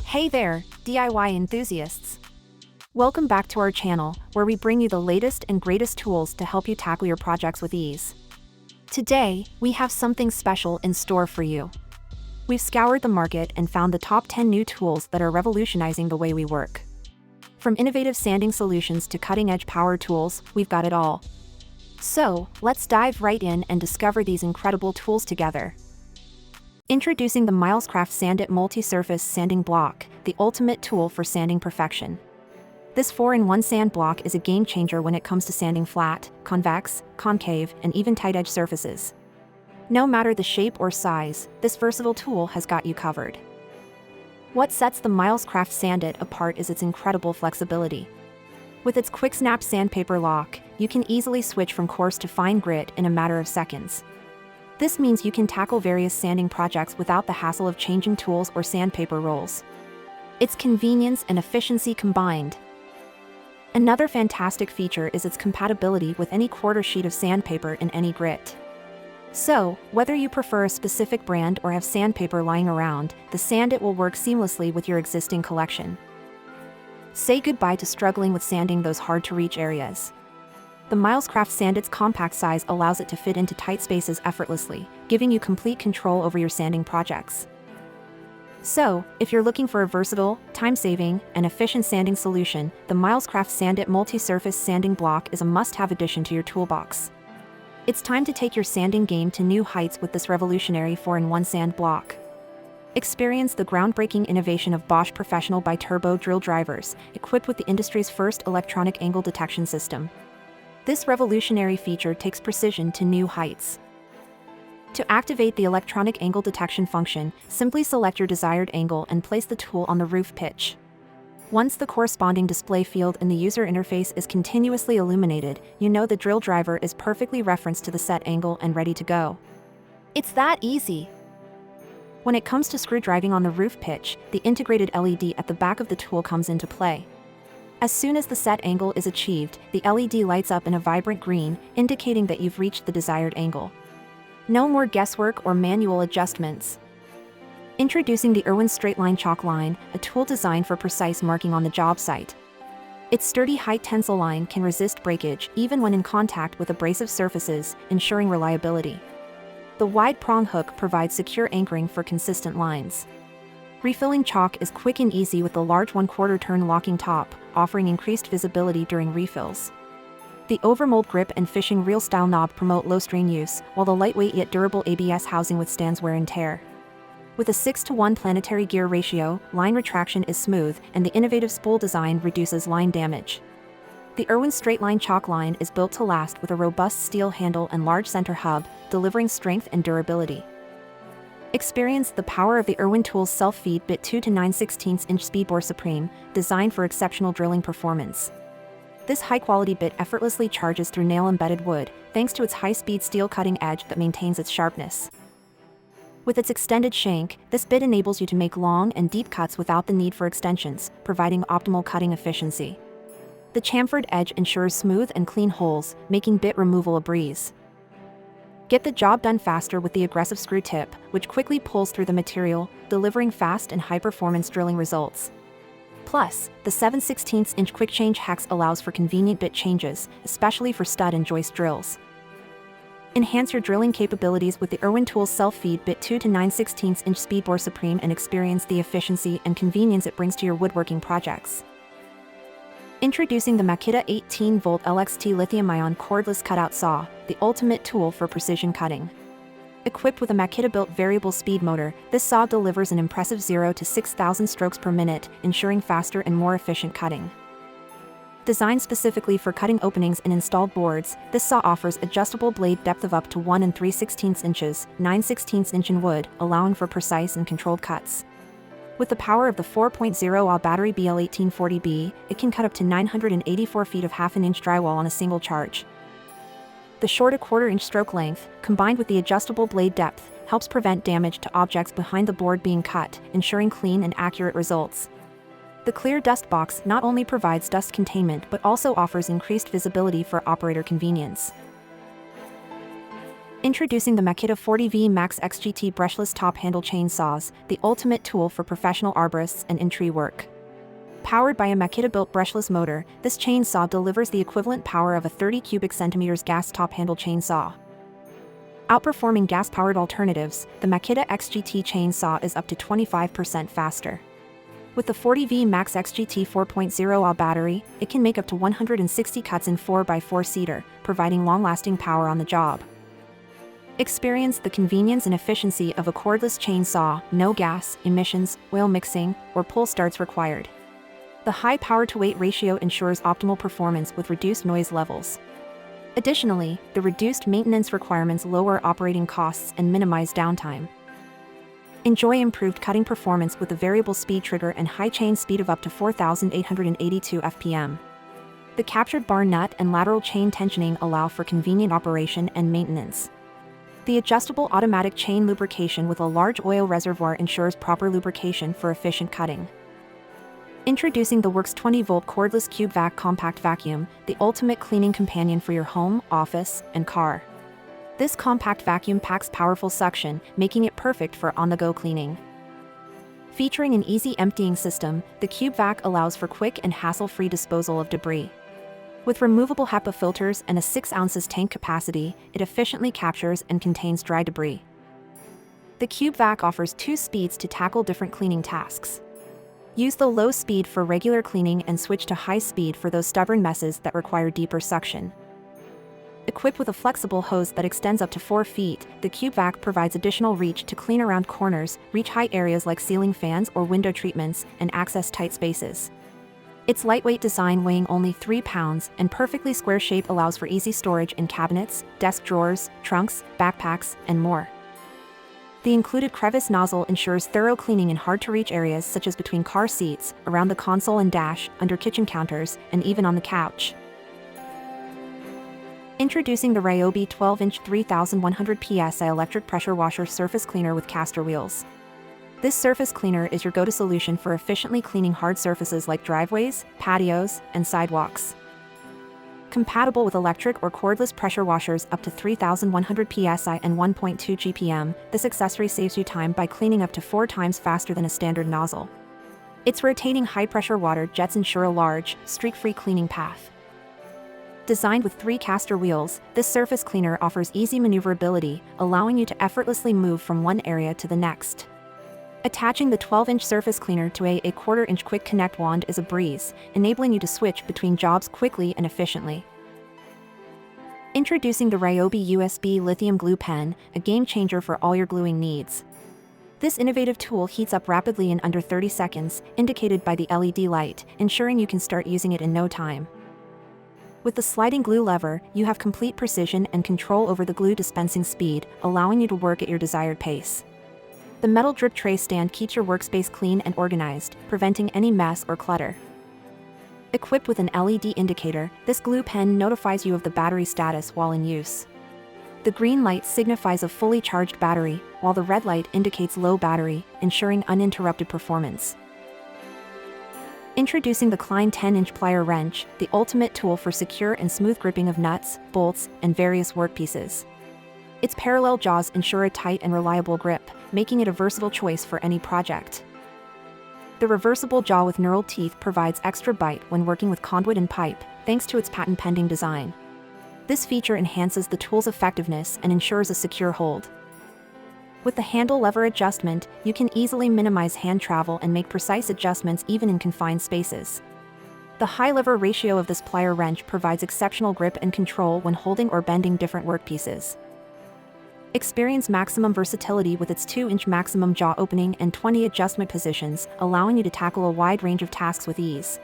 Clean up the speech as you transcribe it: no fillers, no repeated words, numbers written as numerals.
Hey there, DIY enthusiasts! Welcome back to our channel, where we bring you the latest and greatest tools to help you tackle your projects with ease. Today, we have something special in store for you. We've scoured the market and found the top 10 new tools that are revolutionizing the way we work. From innovative sanding solutions to cutting-edge power tools, we've got it all. So, let's dive right in and discover these incredible tools together. Introducing the Milescraft Sand-It Multi-Surface Sanding Block, the ultimate tool for sanding perfection. This 4-in-1 sand block is a game-changer when it comes to sanding flat, convex, concave, and even tight-edge surfaces. No matter the shape or size, this versatile tool has got you covered. What sets the Milescraft Sand-It apart is its incredible flexibility. With its quick-snap sandpaper lock, you can easily switch from coarse to fine grit in a matter of seconds. This means you can tackle various sanding projects without the hassle of changing tools or sandpaper rolls. It's convenience and efficiency combined. Another fantastic feature is its compatibility with any quarter sheet of sandpaper in any grit. So, whether you prefer a specific brand or have sandpaper lying around, the Sand-It will work seamlessly with your existing collection. Say goodbye to struggling with sanding those hard-to-reach areas. The Milescraft Sand-It's compact size allows it to fit into tight spaces effortlessly, giving you complete control over your sanding projects. So, if you're looking for a versatile, time-saving, and efficient sanding solution, the Milescraft Sand-It Multi-Surface Sanding Block is a must-have addition to your toolbox. It's time to take your sanding game to new heights with this revolutionary 4-in-1 sand block. Experience the groundbreaking innovation of Bosch Professional Bi-Turbo drill drivers, equipped with the industry's first electronic angle detection system. This revolutionary feature takes precision to new heights. To activate the electronic angle detection function, simply select your desired angle and place the tool on the roof pitch. Once the corresponding display field in the user interface is continuously illuminated, you know the drill driver is perfectly referenced to the set angle and ready to go. It's that easy. When it comes to screw driving on the roof pitch, the integrated LED at the back of the tool comes into play. As soon as the set angle is achieved, the LED lights up in a vibrant green, indicating that you've reached the desired angle. No more guesswork or manual adjustments. Introducing the Irwin STRAIT-LINE chalk line, a tool designed for precise marking on the job site. Its sturdy high tensile line can resist breakage even when in contact with abrasive surfaces, ensuring reliability. The wide prong hook provides secure anchoring for consistent lines. Refilling chalk is quick and easy with the large 1/4 turn locking top, offering increased visibility during refills. The overmold grip and fishing reel style knob promote low strain use, while the lightweight yet durable ABS housing withstands wear and tear. With a 6:1 planetary gear ratio, line retraction is smooth, and the innovative spool design reduces line damage. The Irwin STRAIT-LINE chalk line is built to last with a robust steel handle and large center hub, delivering strength and durability. Experience the power of the Irwin tool's self-feed bit 2 to 9/16" speed bore supreme, designed for exceptional drilling performance. This high-quality bit effortlessly charges through nail-embedded wood, thanks to its high-speed steel cutting edge that maintains its sharpness. With its extended shank, this bit enables you to make long and deep cuts without the need for extensions, providing optimal cutting efficiency. The chamfered edge ensures smooth and clean holes, making bit removal a breeze. Get the job done faster with the aggressive screw tip, which quickly pulls through the material, delivering fast and high-performance drilling results. Plus, the 7/16" quick change hex allows for convenient bit changes, especially for stud and joist drills. Enhance your drilling capabilities with the Irwin tool's self-feed bit 2 to 9/16" speed bore supreme and experience the efficiency and convenience it brings to your woodworking projects. Introducing the Makita 18-volt LXT lithium-ion cordless cutout saw, the ultimate tool for precision cutting. Equipped with a Makita-built variable speed motor, this saw delivers an impressive 0 to 6,000 strokes per minute, ensuring faster and more efficient cutting. Designed specifically for cutting openings in installed boards, this saw offers adjustable blade depth of up to 1 3/16 inches, 9/16" in wood, allowing for precise and controlled cuts. With the power of the 4.0Ah battery BL1840B, it can cut up to 984 feet of half-an-inch drywall on a single charge. The short 1/4" stroke length, combined with the adjustable blade depth, helps prevent damage to objects behind the board being cut, ensuring clean and accurate results. The clear dust box not only provides dust containment but also offers increased visibility for operator convenience. Introducing the Makita 40V Max XGT Brushless Top Handle Chainsaws, the ultimate tool for professional arborists and in-tree work. Powered by a Makita-built brushless motor, this chainsaw delivers the equivalent power of a 30 cubic centimeters gas top handle chainsaw. Outperforming gas-powered alternatives, the Makita XGT chainsaw is up to 25% faster. With the 40V Max XGT 4.0 Ah battery, it can make up to 160 cuts in 4x4 seater, providing long-lasting power on the job. Experience the convenience and efficiency of a cordless chainsaw, no gas, emissions, oil mixing, or pull starts required. The high power-to-weight ratio ensures optimal performance with reduced noise levels. Additionally, the reduced maintenance requirements lower operating costs and minimize downtime. Enjoy improved cutting performance with a variable speed trigger and high chain speed of up to 4,882 fpm. The captured bar nut and lateral chain tensioning allow for convenient operation and maintenance. The adjustable automatic chain lubrication with a large oil reservoir ensures proper lubrication for efficient cutting. Introducing the WORX 20-volt cordless cube vac compact vacuum, the ultimate cleaning companion for your home, office, and car. This compact vacuum packs powerful suction, making it perfect for on-the-go cleaning. Featuring an easy emptying system, the cube vac allows for quick and hassle-free disposal of debris. With removable HEPA filters and a 6 ounces tank capacity, it efficiently captures and contains dry debris. The cube vac offers 2 speeds to tackle different cleaning tasks. Use the low speed for regular cleaning and switch to high speed for those stubborn messes that require deeper suction. Equipped with a flexible hose that extends up to 4 feet, the cube vac provides additional reach to clean around corners, reach high areas like ceiling fans or window treatments, and access tight spaces. Its lightweight design, weighing only 3 pounds, and perfectly square shape allows for easy storage in cabinets, desk drawers, trunks, backpacks, and more. The included crevice nozzle ensures thorough cleaning in hard-to-reach areas such as between car seats, around the console and dash, under kitchen counters, and even on the couch. Introducing the Ryobi 12-inch 3100 PSI electric pressure washer surface cleaner with caster wheels. This surface cleaner is your go-to solution for efficiently cleaning hard surfaces like driveways, patios, and sidewalks. Compatible with electric or cordless pressure washers up to 3100 PSI and 1.2 GPM, this accessory saves you time by cleaning up to 4 times faster than a standard nozzle. Its rotating high-pressure water jets ensure a large, streak-free cleaning path. Designed with 3 caster wheels, this surface cleaner offers easy maneuverability, allowing you to effortlessly move from one area to the next. Attaching the 12-inch surface cleaner to a 1/4-inch quick connect wand is a breeze, enabling you to switch between jobs quickly and efficiently. Introducing the Ryobi USB lithium glue pen, a game changer for all your gluing needs. This innovative tool heats up rapidly in under 30 seconds, indicated by the LED light, ensuring you can start using it in no time. With the sliding glue lever, you have complete precision and control over the glue dispensing speed, allowing you to work at your desired pace. The metal drip tray stand keeps your workspace clean and organized, preventing any mess or clutter. Equipped with an LED indicator, this glue pen notifies you of the battery status while in use. The green light signifies a fully charged battery, while the red light indicates low battery, ensuring uninterrupted performance. Introducing the Klein 10-inch plier wrench, the ultimate tool for secure and smooth gripping of nuts, bolts, and various workpieces. Its parallel jaws ensure a tight and reliable grip, making it a versatile choice for any project. The reversible jaw with knurled teeth provides extra bite when working with conduit and pipe, thanks to its patent-pending design. This feature enhances the tool's effectiveness and ensures a secure hold. With the handle lever adjustment, you can easily minimize hand travel and make precise adjustments even in confined spaces. The high lever ratio of this plier wrench provides exceptional grip and control when holding or bending different workpieces. Experience maximum versatility with its 2-inch maximum jaw opening and 20 adjustment positions, allowing you to tackle a wide range of tasks with ease.